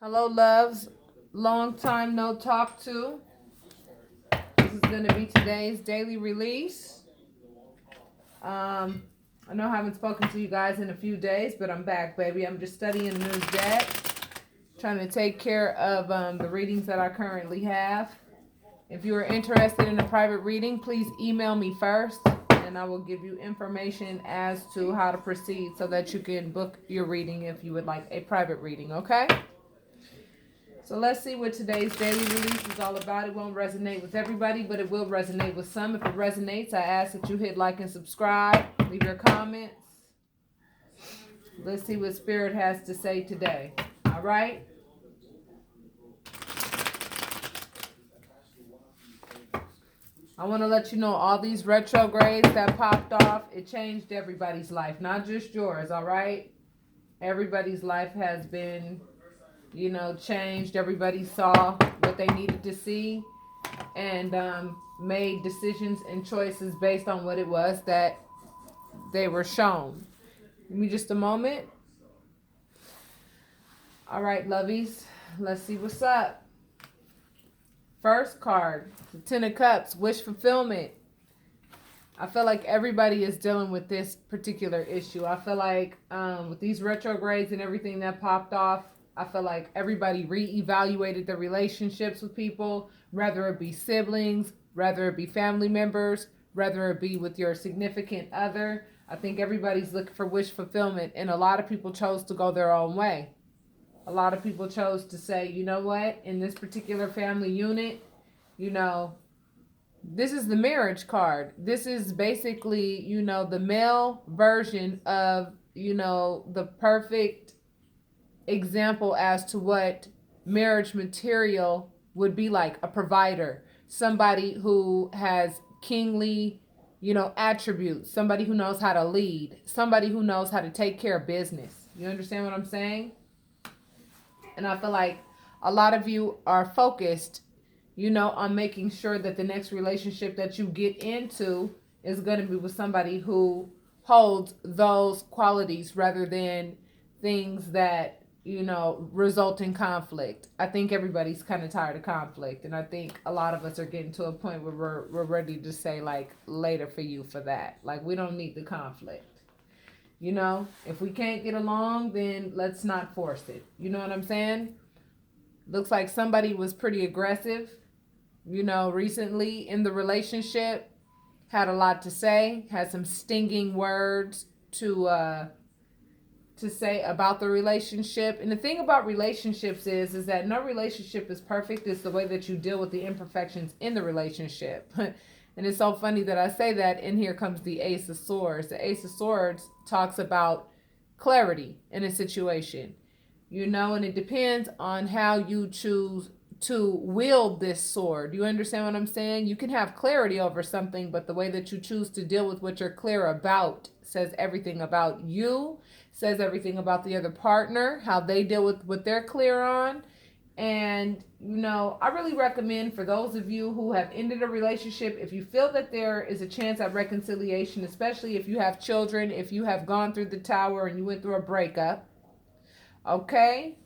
Hello, loves. Long time no talk to. This is going to be today's daily release. I know I haven't spoken to you guys in a few days, but I'm back, baby. I'm just studying a new deck, trying to take care of the readings that I currently have. If you are interested in a private reading, please email me first, and I will give you information as to how to proceed so that you can book your reading if you would like a private reading, okay? So let's see what today's daily release is all about. It won't resonate with everybody, but it will resonate with some. If it resonates, I ask that you hit like and subscribe. Leave your comments. Let's see what Spirit has to say today. All right? I want to let you know all these retrogrades that popped off, it changed everybody's life, not just yours, all right? Everybody's life has been changed. Everybody saw what they needed to see and made decisions and choices based on what it was that they were shown. Give me just a moment. All right, lovies, let's see what's up. First card, the Ten of Cups, wish fulfillment. I feel like everybody is dealing with this particular issue. I feel like with these retrogrades and everything that popped off, I feel like everybody reevaluated their relationships with people, whether it be siblings, whether it be family members, whether it be with your significant other. I think everybody's looking for wish fulfillment, and a lot of people chose to go their own way. A lot of people chose to say, you know what, in this particular family unit, this is the marriage card. This is basically, the male version of, the perfect example as to what marriage material would be like. A provider, somebody who has kingly attributes, somebody who knows how to lead, somebody who knows how to take care of business. You understand what I'm saying? And I feel like a lot of you are focused on making sure that the next relationship that you get into is going to be with somebody who holds those qualities rather than things that result in conflict. I think everybody's kind of tired of conflict, and I think a lot of us are getting to a point where we're ready to say, like, later for you for that. Like, we don't need the conflict. If we can't get along, then let's not force it. You know what I'm saying? Looks like somebody was pretty aggressive, recently in the relationship, had a lot to say, had some stinging words to say about the relationship. And the thing about relationships is that no relationship is perfect. It's the way that you deal with the imperfections in the relationship. And it's so funny that I say that, and here comes the Ace of Swords. The Ace of Swords talks about clarity in a situation, and it depends on how you choose to wield this sword. You understand what I'm saying? You can have clarity over something, but the way that you choose to deal with what you're clear about says everything about you, says everything about the other partner, how they deal with what they're clear on. And, I really recommend for those of you who have ended a relationship, if you feel that there is a chance at reconciliation, especially if you have children, if you have gone through the tower and you went through a breakup, okay?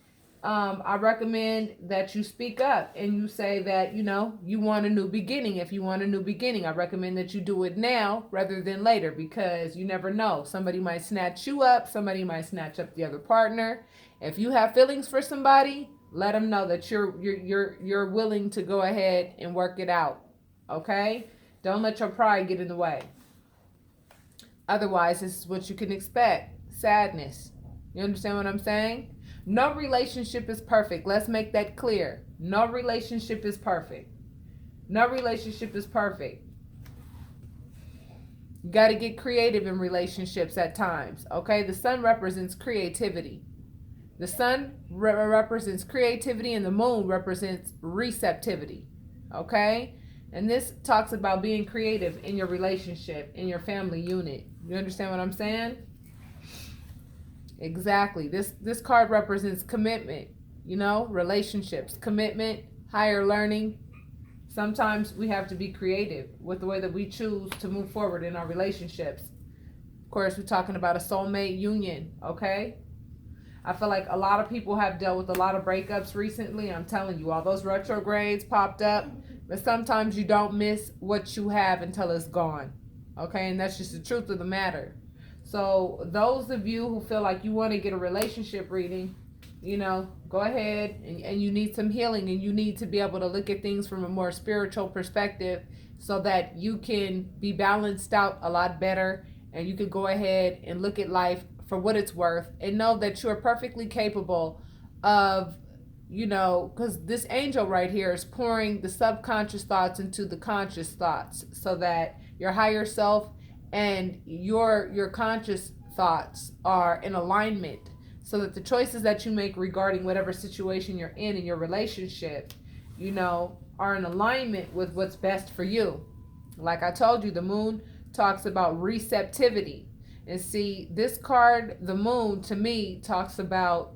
I recommend that you speak up and you say that, you want a new beginning. If you want a new beginning, I recommend that you do it now rather than later, because you never know. Somebody might snatch you up. Somebody might snatch up the other partner. If you have feelings for somebody, let them know that you're willing to go ahead and work it out. Okay? Don't let your pride get in the way. Otherwise, this is what you can expect. Sadness. You understand what I'm saying? No relationship is perfect. Let's make that clear. No relationship is perfect. No relationship is perfect. You got to get creative in relationships at times. Okay? The sun represents creativity. The sun represents creativity, and the moon represents receptivity. Okay? And this talks about being creative in your relationship, in your family unit. You understand what I'm saying? Exactly. This card represents commitment, relationships, commitment, higher learning. Sometimes we have to be creative with the way that we choose to move forward in our relationships. Of course, we're talking about a soulmate union, okay? I feel like a lot of people have dealt with a lot of breakups recently. I'm telling you, all those retrogrades popped up. But sometimes you don't miss what you have until it's gone. Okay? And that's just the truth of the matter. So those of you who feel like you want to get a relationship reading, you know, go ahead and you need some healing, and you need to be able to look at things from a more spiritual perspective so that you can be balanced out a lot better, and you can go ahead and look at life for what it's worth and know that you are perfectly capable of, you know, because this angel right here is pouring the subconscious thoughts into the conscious thoughts so that your higher self and your conscious thoughts are in alignment, so that the choices that you make regarding whatever situation you're in your relationship, you know, are in alignment with what's best for you. Like I told you, the moon talks about receptivity. And see, this card, the moon, to me talks about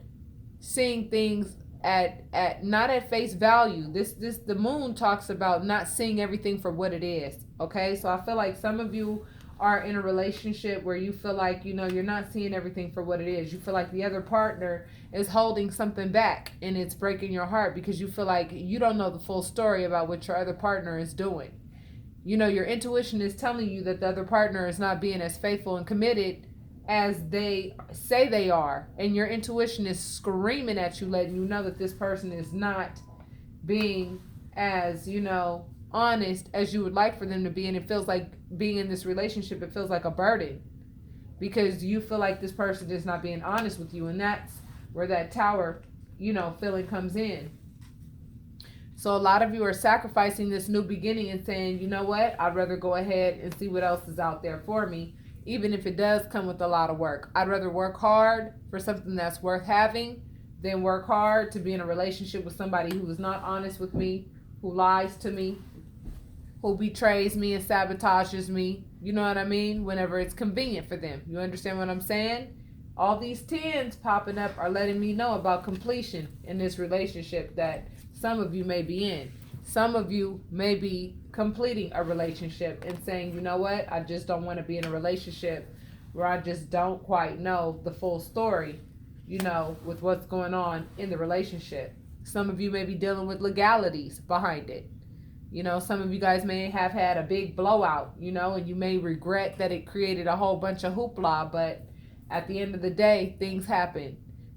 seeing things at not at face value. This the moon talks about not seeing everything for what it is. Okay? So I feel like some of you are in a relationship where you feel like, you know, you're not seeing everything for what it is. You feel like the other partner is holding something back, and it's breaking your heart because you feel like you don't know the full story about what your other partner is doing. You know, your intuition is telling you that the other partner is not being as faithful and committed as they say they are. And your intuition is screaming at you, letting you know that this person is not being as, you know, honest as you would like for them to be. And it feels like being in this relationship, it feels like a burden because you feel like this person is not being honest with you. And that's where that tower, you know, feeling comes in. So a lot of you are sacrificing this new beginning and saying, you know what, I'd rather go ahead and see what else is out there for me, even if it does come with a lot of work. I'd rather work hard for something that's worth having than work hard to be in a relationship with somebody who is not honest with me, who lies to me, who betrays me and sabotages me. You know what I mean? Whenever it's convenient for them. You understand what I'm saying? All these 10s popping up are letting me know about completion in this relationship that some of you may be in. Some of you may be completing a relationship and saying, you know what, I just don't want to be in a relationship where I just don't quite know the full story, you know, with what's going on in the relationship. Some of you may be dealing with legalities behind it. You know, some of you guys may have had a big blowout, you know, and you may regret that it created a whole bunch of hoopla, but at the end of the day, things happen.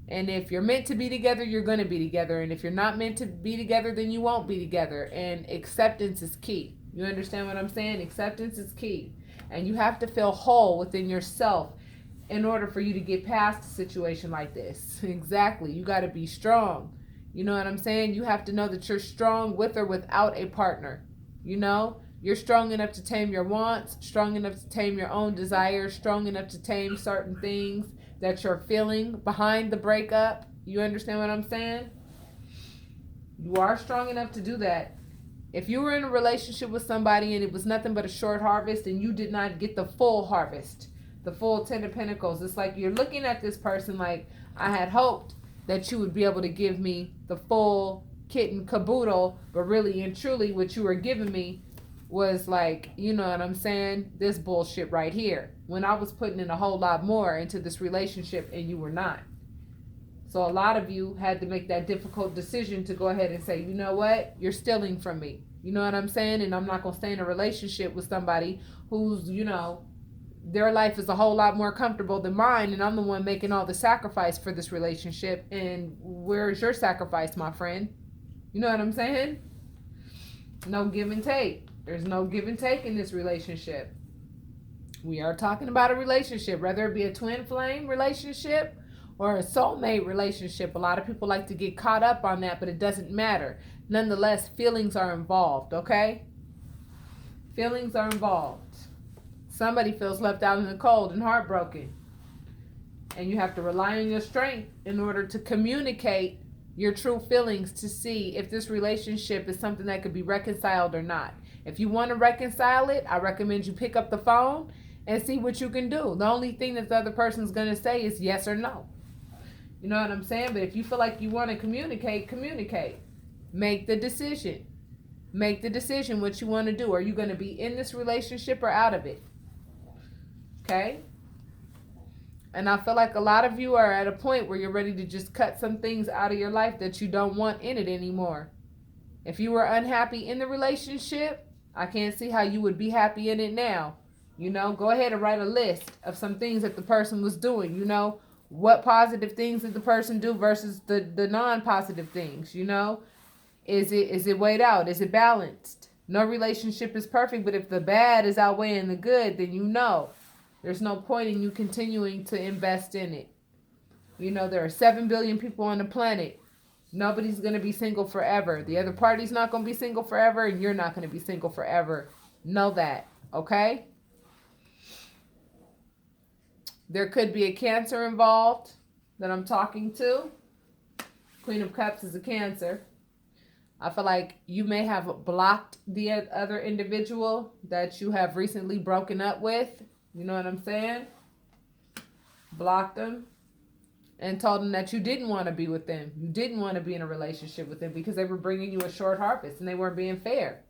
And if you're meant to be together, you're going to be together. And if you're not meant to be together, then you won't be together. And acceptance is key. You understand what I'm saying? Acceptance is key. And you have to feel whole within yourself in order for you to get past a situation like this. Exactly. You got to be strong. You know what I'm saying? You have to know that you're strong with or without a partner. You know? You're strong enough to tame your wants, strong enough to tame your own desires, strong enough to tame certain things that you're feeling behind the breakup. You understand what I'm saying? You are strong enough to do that. If you were in a relationship with somebody and it was nothing but a short harvest and you did not get the full harvest, the full 10 of Pentacles, it's like you're looking at this person like, I had hoped that you would be able to give me the full kit and caboodle, but really and truly what you were giving me was like, you know what I'm saying, this bullshit right here, when I was putting in a whole lot more into this relationship and you were not. So a lot of you had to make that difficult decision to go ahead and say, you know what, you're stealing from me. You know what I'm saying? And I'm not going to stay in a relationship with somebody who's, you know, their life is a whole lot more comfortable than mine, and I'm the one making all the sacrifice for this relationship. And where's your sacrifice, my friend? You know what I'm saying? No give and take. There's no give and take in this relationship. We are talking about a relationship, whether it be a twin flame relationship or a soulmate relationship. A lot of people like to get caught up on that, but it doesn't matter. Nonetheless, feelings are involved, okay? Feelings are involved. Somebody feels left out in the cold and heartbroken. And you have to rely on your strength in order to communicate your true feelings to see if this relationship is something that could be reconciled or not. If you want to reconcile it, I recommend you pick up the phone and see what you can do. The only thing that the other person's going to say is yes or no. You know what I'm saying? But if you feel like you want to communicate, communicate. Make the decision. Make the decision what you want to do. Are you going to be in this relationship or out of it? Okay? And I feel like a lot of you are at a point where you're ready to just cut some things out of your life that you don't want in it anymore. If you were unhappy in the relationship, I can't see how you would be happy in it now. Go ahead and write a list of some things that the person was doing. What positive things did the person do versus the non-positive things. Is it weighed out? Is it balanced? No relationship is perfect, but if the bad is outweighing the good, then there's no point in you continuing to invest in it. There are 7 billion people on the planet. Nobody's going to be single forever. The other party's not going to be single forever, and you're not going to be single forever. Know that, okay? There could be a Cancer involved that I'm talking to. Queen of Cups is a Cancer. I feel like you may have blocked the other individual that you have recently broken up with. You know what I'm saying? Blocked them and told them that you didn't want to be with them. You didn't want to be in a relationship with them because they were bringing you a short harvest and they weren't being fair.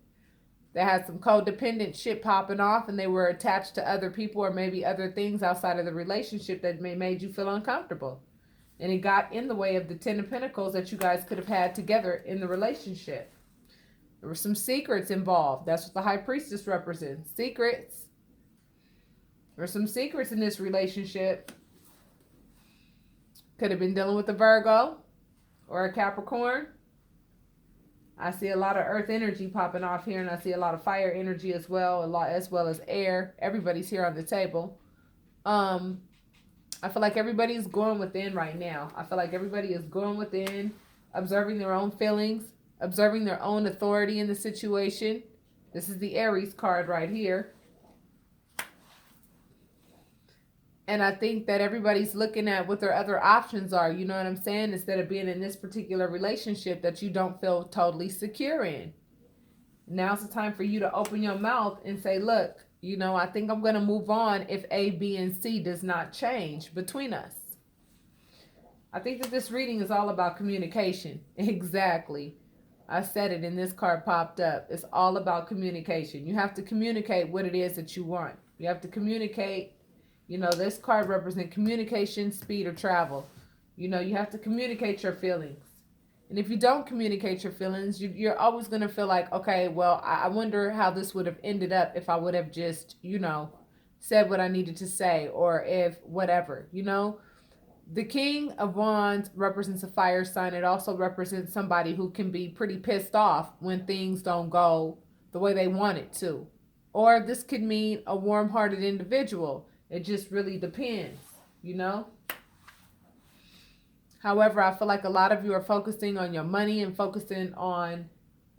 They had some codependent shit popping off and they were attached to other people or maybe other things outside of the relationship that made you feel uncomfortable. And it got in the way of the 10 of Pentacles that you guys could have had together in the relationship. There were some secrets involved. That's what the High Priestess represents. Secrets. There were some secrets in this relationship. Could have been dealing with a Virgo or a Capricorn. I see a lot of earth energy popping off here, and I see a lot of fire energy as well, as well as air. Everybody's here on the table. I feel like everybody's going within right now. I feel like everybody is going within, observing their own feelings, observing their own authority in the situation. This is the Aries card right here. And I think that everybody's looking at what their other options are, you know what I'm saying? Instead of being in this particular relationship that you don't feel totally secure in. Now's the time for you to open your mouth and say, look, I think I'm going to move on if A, B, and C does not change between us. I think that this reading is all about communication. Exactly. I said it and this card popped up. It's all about communication. You have to communicate what it is that you want. You have to communicate. This card represents communication, speed, or travel. You have to communicate your feelings. And if you don't communicate your feelings, you're always going to feel like, okay, well, I wonder how this would have ended up if I would have just, said what I needed to say, or if whatever, The King of Wands represents a fire sign. It also represents somebody who can be pretty pissed off when things don't go the way they want it to. Or this could mean a warm-hearted individual. It just really depends, However, I feel like a lot of you are focusing on your money and focusing on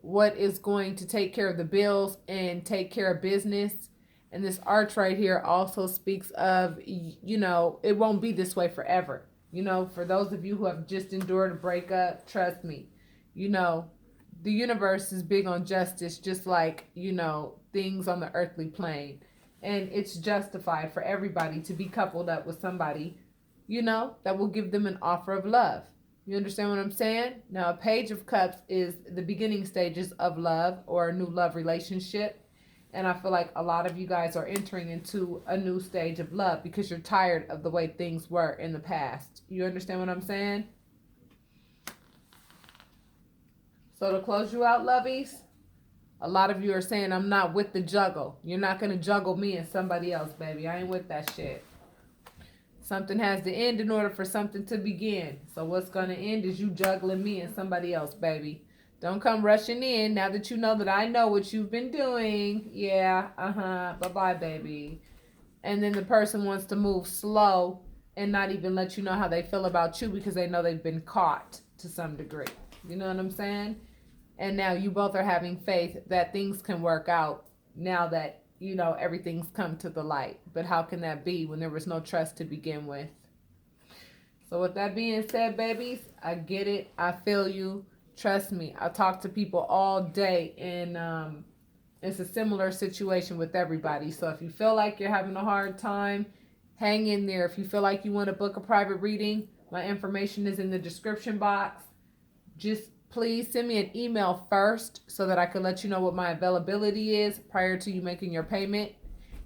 what is going to take care of the bills and take care of business. And this arch right here also speaks of, it won't be this way forever. For those of you who have just endured a breakup, trust me, the universe is big on justice, just like, things on the earthly plane. And it's justified for everybody to be coupled up with somebody that will give them an offer of love. You understand what I'm saying? Now, a Page of Cups is the beginning stages of love or a new love relationship. And I feel like a lot of you guys are entering into a new stage of love because you're tired of the way things were in the past. You understand what I'm saying? So to close you out, lovies, a lot of you are saying, I'm not with the juggle. You're not going to juggle me and somebody else, baby. I ain't with that shit. Something has to end in order for something to begin. So what's going to end is you juggling me and somebody else, baby. Don't come rushing in now that you know that I know what you've been doing. Yeah, bye-bye, baby. And then the person wants to move slow and not even let you know how they feel about you because they know they've been caught to some degree. You know what I'm saying? And now you both are having faith that things can work out now that everything's come to the light. But how can that be when there was no trust to begin with? So with that being said, babies, I get it. I feel you. Trust me. I talk to people all day, and it's a similar situation with everybody. So if you feel like you're having a hard time, hang in there. If you feel like you want to book a private reading, my information is in the description box. Just please send me an email first so that I can let you know what my availability is prior to you making your payment.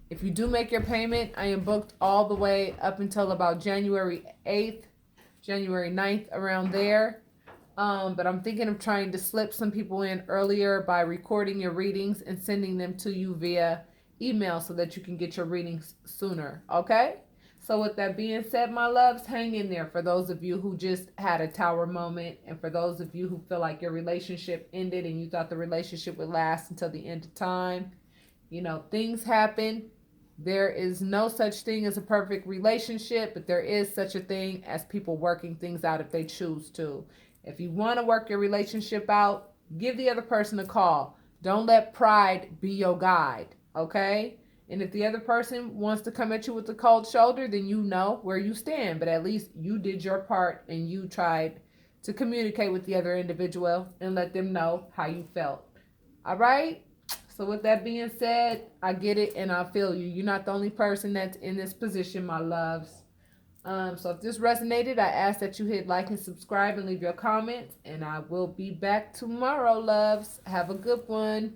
If you do make your payment, I am booked all the way up until about January 8th, January 9th, around there. But I'm thinking of trying to slip some people in earlier by recording your readings and sending them to you via email so that you can get your readings sooner. Okay? So with that being said, my loves, hang in there for those of you who just had a tower moment, and for those of you who feel like your relationship ended and you thought the relationship would last until the end of time. You know, things happen. There is no such thing as a perfect relationship, but there is such a thing as people working things out if they choose to. If you want to work your relationship out, give the other person a call. Don't let pride be your guide, okay? And if the other person wants to come at you with a cold shoulder, then you know where you stand. But at least you did your part and you tried to communicate with the other individual and let them know how you felt. All right? So with that being said, I get it and I feel you. You're not the only person that's in this position, my loves. So if this resonated, I ask that you hit like and subscribe and leave your comments. And I will be back tomorrow, loves. Have a good one.